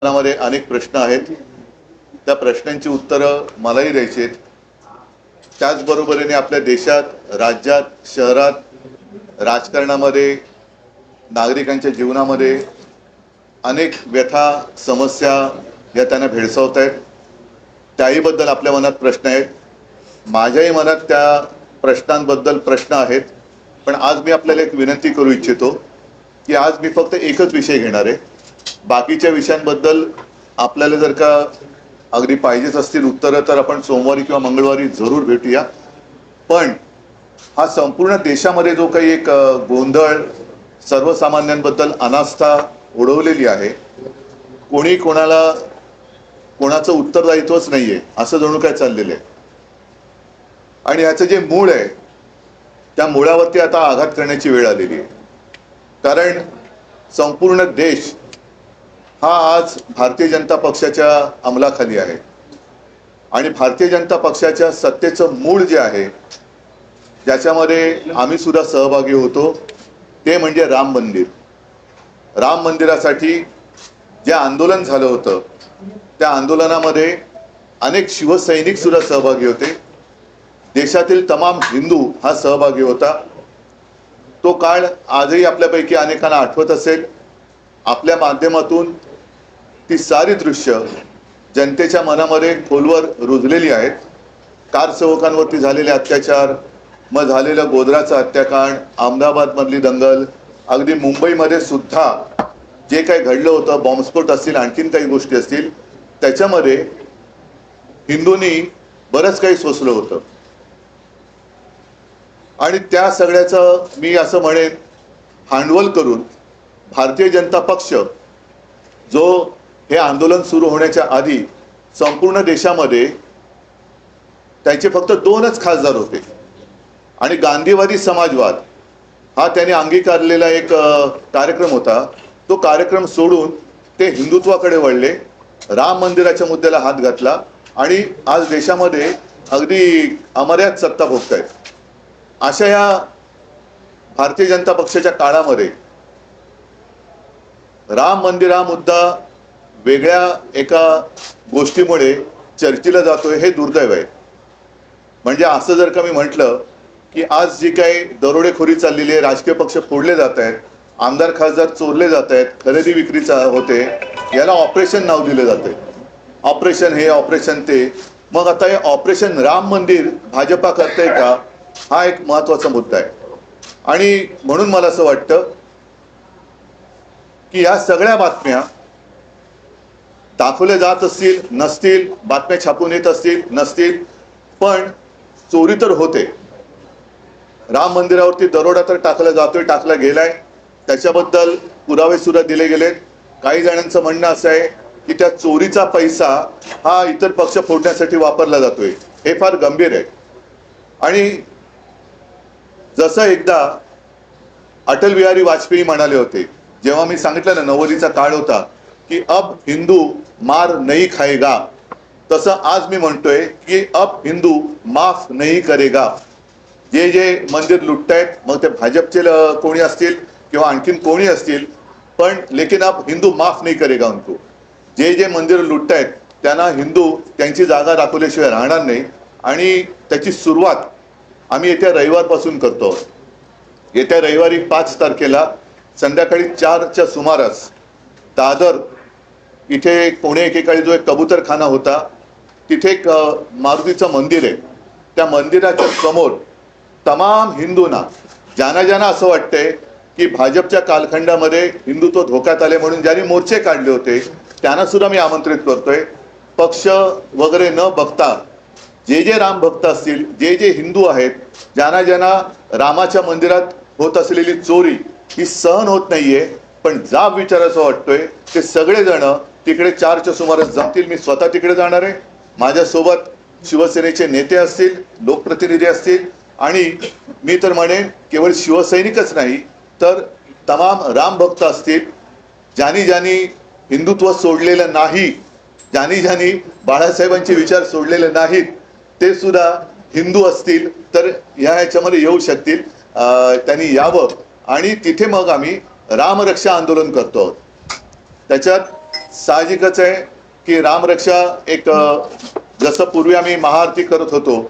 मनामध्ये अनेक प्रश्न आहेत. त्या प्रश्नांची उत्तरं मलाही द्यायची आहेत. त्याचबरोबरीने आपल्या देशात, राज्यात, शहरात, राजकारणामध्ये, नागरिकांच्या जीवनामध्ये अनेक व्यथा, समस्या या त्यांना भेडसावत आहेत. त्याहीबद्दल आपल्या मनात प्रश्न आहेत. माझ्याही मनात त्या प्रश्नांबद्दल प्रश्न आहेत. पण आज मी आपल्याला एक विनंती करू इच्छितो की आज मी फक्त एकच विषय घेणार आहे. बाकीच्या विषयांबद्दल आपल्याला जर का अगदी पाहिजेच असतील उत्तरं तर आपण सोमवारी किंवा मंगळवारी जरूर भेटूया. पण हा संपूर्ण देशामध्ये जो काही एक गोंधळ, सर्वसामान्यांबद्दल अनास्था उडवलेली आहे, कोणी कोणाचं उत्तरदायित्वच नाहीये असं जणू काय चाललेलं आहे. आणि ह्याचं जे मूळ आहे त्या मुळावरती आता आघात करण्याची वेळ आलेली आहे. कारण संपूर्ण देश हा आज भारतीय जनता पक्षाच्या अंमलाखाली आहे. आणि भारतीय जनता पक्षाच्या सत्तेचं मूळ जे आहे, ज्याच्यामध्ये आम्ही सुद्धा सहभागी होतो, ते म्हणजे राम मंदिर. राम मंदिरासाठी जे आंदोलन झालं होतं त्या आंदोलनामध्ये अनेक शिवसैनिक सुद्धा सहभागी होते. देशातील तमाम हिंदू हा सहभागी होता. तो काळ आजही आपल्यापैकी अनेकांना आठवत असेल. आपल्या माध्यमातून ती सारी दृश्य जनतेच्या मनामध्ये खोलवर रुजलेली आहेत. कारसेवकांवरती झालेले अत्याचार, मग झालेलं गोध्राचं हत्याकांड, अहमदाबादमधली दंगल, अगदी मुंबईमध्ये सुद्धा जे काही घडलं होतं, बॉम्बस्फोट असतील, आणखीन काही गोष्टी असतील, त्याच्यामध्ये हिंदूंनी बरंच काही सोसलं होतं. आणि त्या सगळ्याचं मी असं म्हणेन भांडवल करून भारतीय जनता पक्ष, जो हे आंदोलन सुरू होण्याच्या आधी संपूर्ण देशामध्ये त्यांचे फक्त 2च खासदार होते आणि गांधीवादी समाजवाद हा त्यांनी अंगीकारलेला एक कार्यक्रम होता. तो कार्यक्रम सोडून ते हिंदुत्वाकडे वळले, राम मंदिराच्या मुद्द्याला हात घातला आणि आज देशामध्ये अगदी अमर्याद सत्ता भोगतायत. अशा या भारतीय जनता पक्षाच्या काळामध्ये राम मंदिर हा मुद्दा वेगळ्या एका गोष्टीमुळे चर्चेला जातोय, हे दुर्दैव आहे. म्हणजे असं जर का मी म्हटलं की आज जी काही दरोडेखोरी चाललेली आहे, राजकीय पक्ष फोडले जात आहेत, आमदार खासदार चोरले जात आहेत, खरेदी विक्रीचा होते, याला ऑपरेशन नाव दिले जाते. ऑपरेशन हे, ऑपरेशन ते. मग आता हे ऑपरेशन राम मंदिर भाजपा करते का, हा एक महत्वाचा मुद्दा आहे. आणि म्हणून मला असं वाटतं की या सगळ्या बातम्या दाखवल्या जात असतील, नसतील, बातम्या छापून येत असतील, नसतील, पण चोरी तर होते. राम मंदिरावरती दरोडा तर टाकला गेलाय. त्याच्याबद्दल पुरावे सुद्धा दिले गेलेत. काही जणांचं म्हणणं असं आहे की त्या चोरीचा पैसा हा इतर पक्ष फोडण्यासाठी वापरला जातोय. हे फार गंभीर आहे. आणि जसं एकदा अटल बिहारी वाजपेयी म्हणाले होते, जेव्हा मी सांगितलं ना 90चा काळ होता की अब हिंदू मार नहीं खाएगा, तसं आज मी म्हणतोय की अब हिंदू माफ नहीं करेगा. जे जे मंदिर लुटतायत, मग ते भाजपचे कोणी असतील किंवा आणखीन कोणी असतील, पण लेकिन अब हिंदू माफ नहीं करेगा उनको. जे जे मंदिर लुटतायत त्यांना हिंदू त्यांची जागा दाखवल्याशिवाय राहणार नाही. आणि त्याची सुरुवात आम्ही येत्या रविवारपासून करतो. येत्या रविवारी 5 तारखेला संध्याकाळी 4च्या सुमारास दादर इथे पुणे एकेकाळी जो एक कबूतरखाना होता, तिथे एक मारुतीचं मंदिर आहे. त्या मंदिराच्या समोर तमाम हिंदूंना, ज्यांना असं वाटतंय की भाजपच्या कालखंडामध्ये हिंदुत्व धोक्यात आले म्हणून ज्यांनी मोर्चे काढले होते, त्यांना सुद्धा मी आमंत्रित करतोय. पक्ष वगैरे न बघता जे जे राम भक्त असतील, जे जे हिंदू आहेत, ज्यांना रामाच्या मंदिरात होत असलेली चोरी ही सहन होत नाहीये, पण जाब विचारायचं वाटतोय, ते सगळेजण तिकडे 4च्या सुमारास जमतील. मी स्वतः तिकडे जाणार आहे. माझ्यासोबत शिवसेनेचे नेते असतील, लोकप्रतिनिधी असतील, आणि मी तर म्हणेन केवळ शिवसैनिकच नाही तर तमाम राम भक्त असतील. ज्यांनी हिंदुत्व सोडलेलं नाही, ज्यांनी बाळासाहेबांचे विचार सोडलेले नाहीत, ते सुद्धा हिंदू असतील तर ह्याच्यामध्ये येऊ शकतील. त्यांनी यावं आणि तिथे मग आम्ही रामरक्षा आंदोलन करतो. त्याच्यात साहजिकच आहे की रामरक्षा एक जसं पूर्वी आम्ही महाआरती करत होतो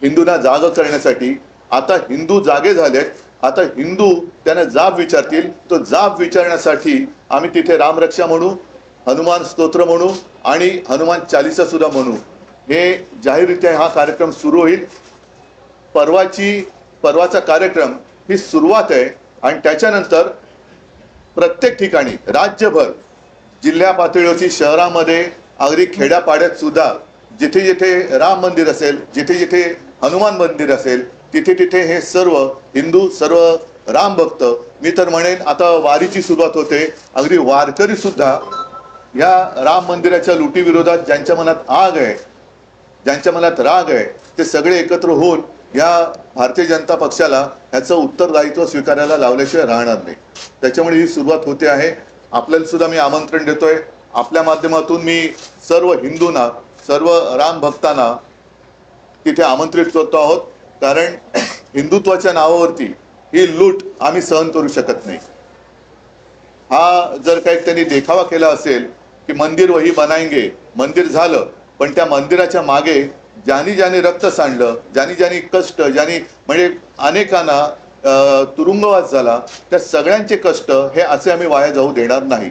हिंदूंना जाग करण्यासाठी, आता हिंदू जागे झालेत, आता हिंदू त्यांना जाब विचारतील, तो जाब विचारण्यासाठी आम्ही तिथे रामरक्षा म्हणू, हनुमान स्तोत्र म्हणू आणि हनुमान चालीसा सुद्धा म्हणू. हे जाहीररित्या हा कार्यक्रम सुरू होईल. परवाचा कार्यक्रम ही सुरुवात आहे आणि त्याच्यानंतर प्रत्येक ठिकाणी राज्यभर, जिल्हा पातळीवरची, शहरामध्ये, अगदी खेड्यापाड्यात सुद्धा जिथे जिथे राम मंदिर असेल, जिथे जिथे हनुमान मंदिर असेल, तिथे तिथे हे सर्व हिंदू, सर्व राम भक्त, मी तर म्हणेन आता वारीची सुरुवात होते, अगदी वारकरी सुद्धा या राम मंदिराच्या लुटी विरोधात ज्यांच्या मनात आग आहे, ज्यांच्या मनात राग आहे, ते सगळे एकत्र होऊन या भारतीय जनता पक्षाला ह्याचं उत्तरदायित्व स्वीकारायला लावल्याशिवाय राहणार नाही. त्याच्यामुळे ही सुरुवात होते आहे. आपल्याला सुद्धा मी आमंत्रण देतोय. आपल्या माध्यमातून मी सर्व हिंदूंना, सर्व राम भक्तांना तिथे आमंत्रित करतो आहोत, कारण हिंदुत्वाच्या नावावरती ही लूट आम्ही सहन करू शकत नाही. हा जर काही त्यांनी देखावा केला असेल की मंदिर वही बनाएंगे, मंदिर झालं, पण त्या मंदिराच्या मागे ज्यांनी रक्त सांडलं, ज्यांनी कष्ट, म्हणजे अनेकांना तुरुंगवास झाला, त्या सगळ्यांचे कष्ट हे असे आम्ही वाया जाऊ देणार नाही.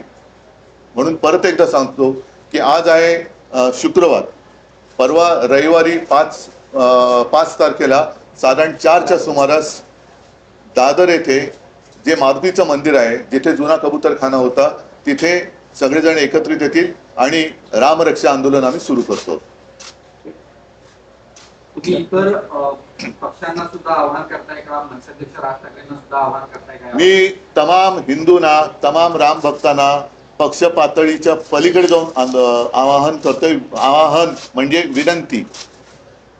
म्हणून परत एकदा सांगतो की आज आहे शुक्रवार, परवा रविवारी 5 तारखेला साधारण 4च्या सुमारास दादर येथे जे मारुतीचं मंदिर आहे, जिथे जुना कबूतरखाना होता, तिथे सगळेजण एकत्रित येतील आणि रामरक्षा आंदोलन आम्ही सुरू करतो. इतर पक्षांना सुद्धा आव्हान करताय का? मनसेध्यक्ष राज ठाकरेंना सुद्धा आव्हान करताय का? मी तमाम हिंदूंना, तमाम राम भक्तांना पक्ष पातळीच्या पलीकडे जाऊन आवाहन करतोय. आवाहन म्हणजे विनंती.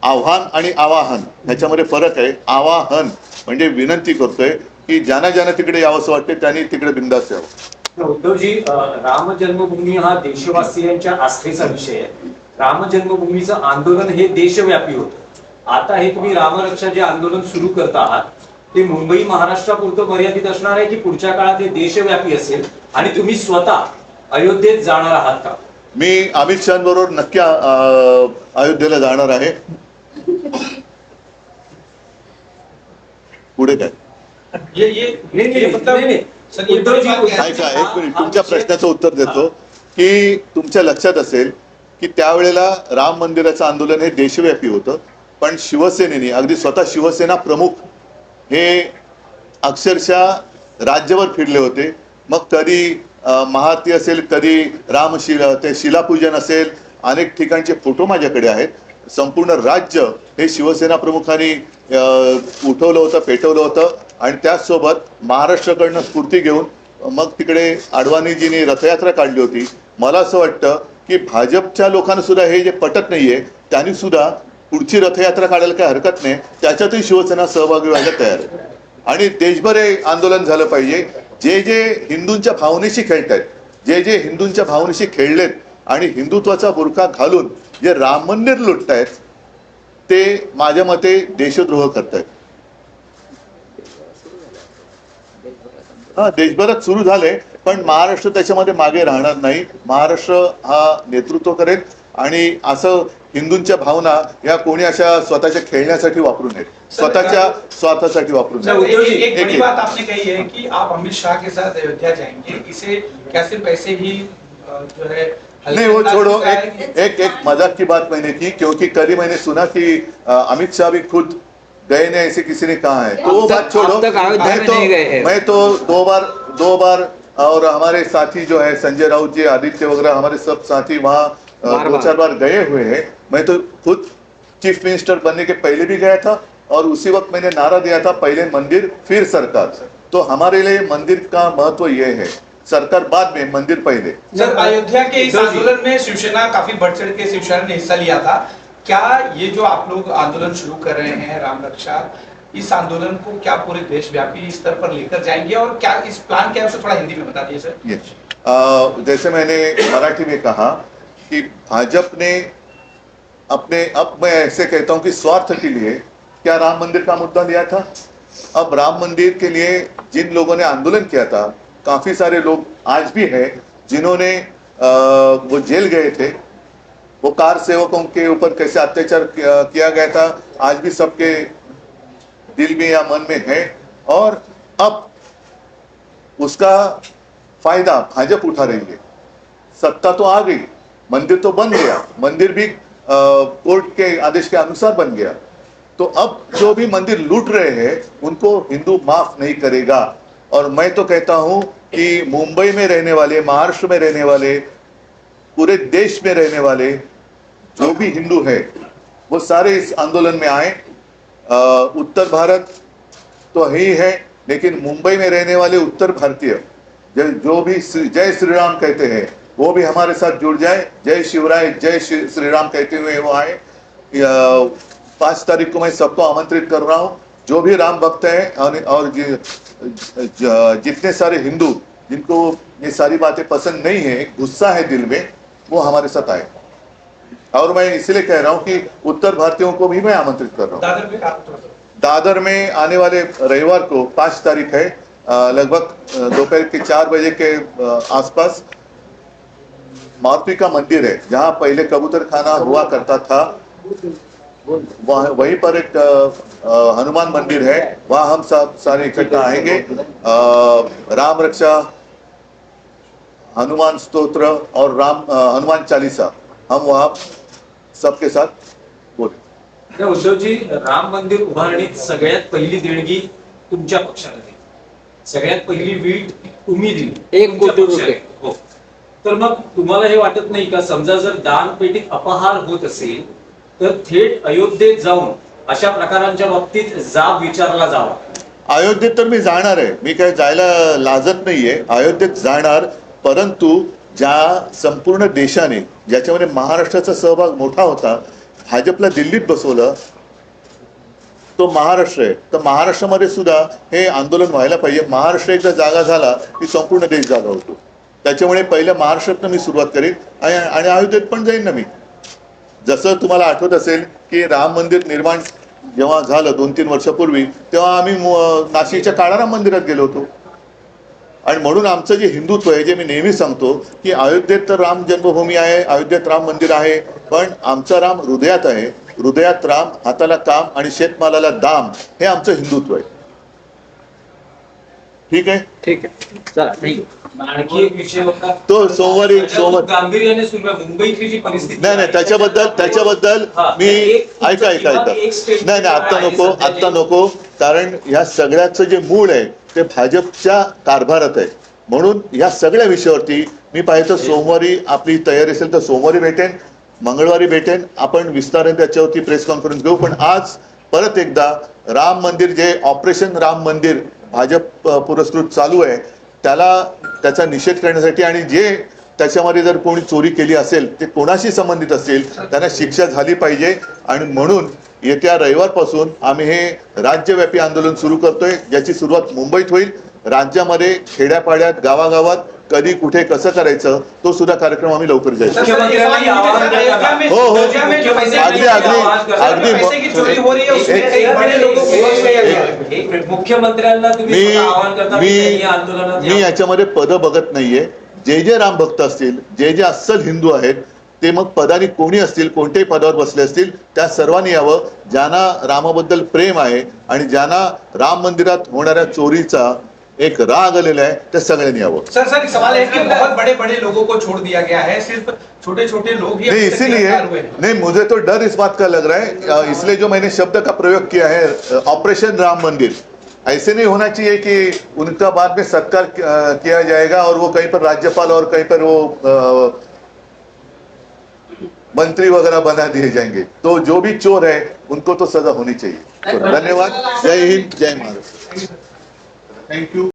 आव्हान आणि आवाहन ह्याच्यामध्ये फरक आहे. आवाहन म्हणजे विनंती करतोय की ज्यांना तिकडे यावंसं वाटते त्यांनी तिकडे बिंदास यावं. उद्धवजी, राम जन्मभूमी हा देशवासियांच्या आस्थेचा विषय आहे. राम जन्मभूमीचं आंदोलन हे देशव्यापी होतं. आता हे तुम्ही रामरक्षा जे आंदोलन सुरू करता आहात ते मुंबई महाराष्ट्रापुरतं मर्यादित असणार आहे की पुढच्या काळात हे देशव्यापी असेल आणि तुम्ही स्वतः अयोध्येत जाणार आहात का? मी अमित शहाबरोबर नक्की अयोध्येला जाणार आहे. पुढे काय ऐका, एक मिनिट तुमच्या प्रश्नाचं उत्तर देतो की तुमच्या लक्षात असेल की त्यावेळेला राम मंदिराचं आंदोलन हे देशव्यापी होतं, पण शिवसेनेने, अगदी स्वतः शिवसेना प्रमुख हे अक्षरशः राज्यभर फिरले होते. मग कधी महाआरती असेल, कधी ते शिलापूजन असेल, अनेक ठिकाणचे फोटो माझ्याकडे आहेत. संपूर्ण राज्य हे शिवसेना प्रमुखांनी उठवलं होतं, पेटवलं होतं आणि त्याचसोबत महाराष्ट्राकडनं स्फूर्ती घेऊन मग तिकडे अडवाणीजींनी रथयात्रा काढली होती. मला असं वाटतं की भाजपच्या लोकांना सुद्धा हे जे पटत नाहीये त्यांनी सुद्धा पुढची रथयात्रा काढायला काही हरकत नाही, त्याच्यातही शिवसेना सहभागी व्हायला तयार आहे. आणि देशभर हे आंदोलन झालं पाहिजे. जे हिंदूंच्या भावनेशी खेळतायत, जे हिंदूंच्या भावनेशी खेळलेत आणि हिंदुत्वाचा बुरखा घालून जे राम मंदिर लुटतायत ते माझ्या मते देशद्रोह करतायत. हा, देशभरात सुरू झाले, पण महाराष्ट्र त्याच्यामध्ये मागे राहणार नाही. महाराष्ट्र हा नेतृत्व करेल आणि असं हिंदूंच्या भावना या कोणी अशा स्वतःच्या खेळण्यासाठी वापरू नये, स्वतःच्या स्वार्थासाठी वापरू नये. एक बड़ी बात आपने कही है कि आप अमित शाह के साथ अयोध्या जाएंगे, इसे क्या सिर्फ ऐसे ही जो है नहीं, वो छोड़ो. एक मजाक की बात मैंने की, क्योंकि कल ही मैंने सुना कि अमित शाह भी खुद गए नहीं, ऐसे किसी ने कहा है. तो वो बात छोड़ो. मैं तो दो बार और हमारे साथी जो है संजय राउत जी, आदित्य वगैरह, हमारे सब साथी वहाँ 2-4 बार गए हुए हैं. मैं तो खुद चीफ मिनिस्टर बनने के पहले भी गया था और उसी वक्त मैंने नारा दिया था, पहले मंदिर फिर सरकार. तो हमारे लिए मंदिर का महत्व ये है, सरकार बाद में, मंदिर पहले. सर, अयोध्या के इस आंदोलन में शिवसेना काफी बढ़ चढ़ के शिवसेना ने हिस्सा लिया था. क्या ये जो आप लोग आंदोलन शुरू कर रहे हैं राम रक्षा, इस आंदोलन को क्या पूरे देशव्यापी स्तर पर लेकर जाएंगे और क्या इस प्लान क्या है उसे थोड़ा हिंदी में बता दीजिए सर. जैसे मैंने मराठी में कहा कि भाजपा ने अब मैं ऐसे कहता हूं कि स्वार्थ के लिए क्या राम मंदिर का मुद्दा लिया था. अब राम मंदिर के लिए जिन लोगों ने आंदोलन किया था, काफी सारे लोग आज भी हैं जिन्होंने वो जेल गए थे, वो कार सेवकों के ऊपर कैसे अत्याचार किया गया था, आज भी सबके दिल में या मन में है। और अब उसका फायदा भाजपा उठा रही है। सत्ता तो आ गई, मंदिर तो बन गया, मंदिर भी कोर्ट के आदेश के अनुसार बन गया। तो अब जो भी मंदिर लूट रहे हैं उनको हिंदू माफ नहीं करेगा। और मैं तो कहता हूं कि मुंबई में रहने वाले, महाराष्ट्र में रहने वाले, पूरे देश में रहने वाले जो भी हिंदू है वो सारे इस आंदोलन में आए। उत्तर भारत तो ही है, लेकिन मुंबई में रहने वाले उत्तर भारतीय जो भी जय श्री राम कहते हैं वो भी हमारे साथ जुड़ जाए। जय शिवराय, जय श्री राम कहते हुए वो आए। 5 तारीख को मैं सबको आमंत्रित कर रहा हूँ, जो भी राम भक्त हैं और जितने सारे हिंदू जिनको ये सारी बातें पसंद नहीं है, गुस्सा है दिल में, वो हमारे साथ आए। और मैं इसलिए कह रहा हूँ कि उत्तर भारतीयों को भी मैं आमंत्रित कर रहा हूँ। दादर में आने वाले रविवार को 5 तारीख है, लगभग दोपहर के 4 बजे के आसपास मारुति का मंदिर है, जहाँ पहले कबूतर खाना हुआ करता था, वहीं पर एक हनुमान मंदिर है, वहाँ हम सब सारे इकट्ठा आएंगे। राम रक्षा, हनुमान स्तोत्र और हनुमान चालीसा हम वहाँ सबके साथ बोले। उद्धवजी, राम मंदिर उभारणीत सगळ्यात पहिली देणगी तुमच्या पक्षाला दिली, सगळ्यात पहिली वीट तुम्ही दिली, 1 कोटी रुपये. हो. तर मग तुम्हाला हे वाटत नाही का, समजा जर दानपेटीत अपहार होत असेल तर थेट अयोध्येत जाऊन अशा प्रकारांच्या बाबतीत जाब विचारला जावा? अयोध्येत तर मी जाणार आहे, मी काही जायला लाजत नाहीये, अयोध्येत जाणार। परंतु ज्या संपूर्ण देशाने, ज्याच्यामध्ये महाराष्ट्राचा सहभाग मोठा होता, भाजपला दिल्लीत बसवलं, तो महाराष्ट्र आहे। तर महाराष्ट्रामध्ये सुद्धा हे आंदोलन व्हायला पाहिजे। महाराष्ट्र एकदा जागा झाला की संपूर्ण देश जागा होतो। त्याच्यामुळे पहिल्या महाराष्ट्रातनं मी सुरुवात करेन आणि अयोध्येत पण जाईन ना मी। जसं तुम्हाला आठवत असेल की राम मंदिर निर्माण जेव्हा झालं 2-3 वर्षापूर्वी, तेव्हा आम्ही नाशिकच्या काळाराम मंदिरात गेलो होतो। आणि म्हणून आमचं जे हिंदुत्व आहे, जे मी नेहमी सांगतो की अयोध्येत तर राम जन्मभूमी आहे, अयोध्येत राम मंदिर आहे, पण आमचा राम हृदयात आहे। हृदयात राम, हाताला काम आणि शेतमालाला दाम, हे आमचं हिंदुत्व आहे। ठीक आहे, ठीक आहे, चला थँक्यू. आणखी एक विषय होता तो सोमवारी गांभीर्याने सुरू आहे मुंबईतली जी परिस्थिती नाही नाही त्याच्याबद्दल मी ऐका नाही आत्ता नको, कारण ह्या सगळ्याचं जे मूळ आहे ते भाजपच्या कारभारात आहे। म्हणून या सगळ्या विषयावरती मी पाहिजे सोमवारी आपली तयारी असेल तर सोमवारी भेटेन, मंगळवारी भेटेन, आपण विस्ताराने त्याच्यावरती प्रेस कॉन्फरन्स घेऊ। पण आज परत एकदा राम मंदिर, जे ऑपरेशन राम मंदिर भाजप पुरस्कृत चालू आहे, त्याचा निषेध करण्यासाठी आणि जे त्याच्यामध्ये जर कोणी चोरी केली असेल, ते कोणाशी संबंधित असेल, त्यांना शिक्षा झाली पाहिजे। आणि म्हणून येत्या रविवारपासून आम्ही हे राज्यव्यापी आंदोलन सुरू करतोय, ज्याची सुरुवात मुंबईत होईल। राज्यामध्ये खेड्यापाड्यात, गावागावात कधी कुठे कसं करायचं, तो सुद्धा कार्यक्रम आम्ही लवकर जायचं। मुख्यमंत्र्यांना मी याच्यामध्ये पद बघत नाहीये। जे राम भक्त असतील, जे अस्सल हिंदू आहेत, ते मग पदानी कोणी असतील, कोणत्याही पदावर बसले असतील, त्या सर्वांनी यावं। ज्यांना रामाबद्दल प्रेम आहे आणि ज्यांना राम मंदिरात होणाऱ्या चोरीचा एक राग आलेला है, त्या सगळ्यांनी यावं। सर एक सवाल है कि बहुत बड़े लोगों को छोड़ दिया गया है, सिर्फ छोटे लोग ही नहीं, इसीलिए नहीं, मुझे तो डर इस बात का लग रहा है, इसलिए जो मैंने शब्द का प्रयोग किया है ऑपरेशन राम मंदिर, ऐसे नहीं होना चाहिए कि उनका बाद में सत्कार किया जाएगा और वो कहीं पर राज्यपाल और कहीं पर वो मंत्री वगैरह बना दिए जाएंगे। तो जो भी चोर है उनको तो सजा होनी चाहिए। तो धन्यवाद, जय हिंद, जय महाराष्ट्र, थैंक यू।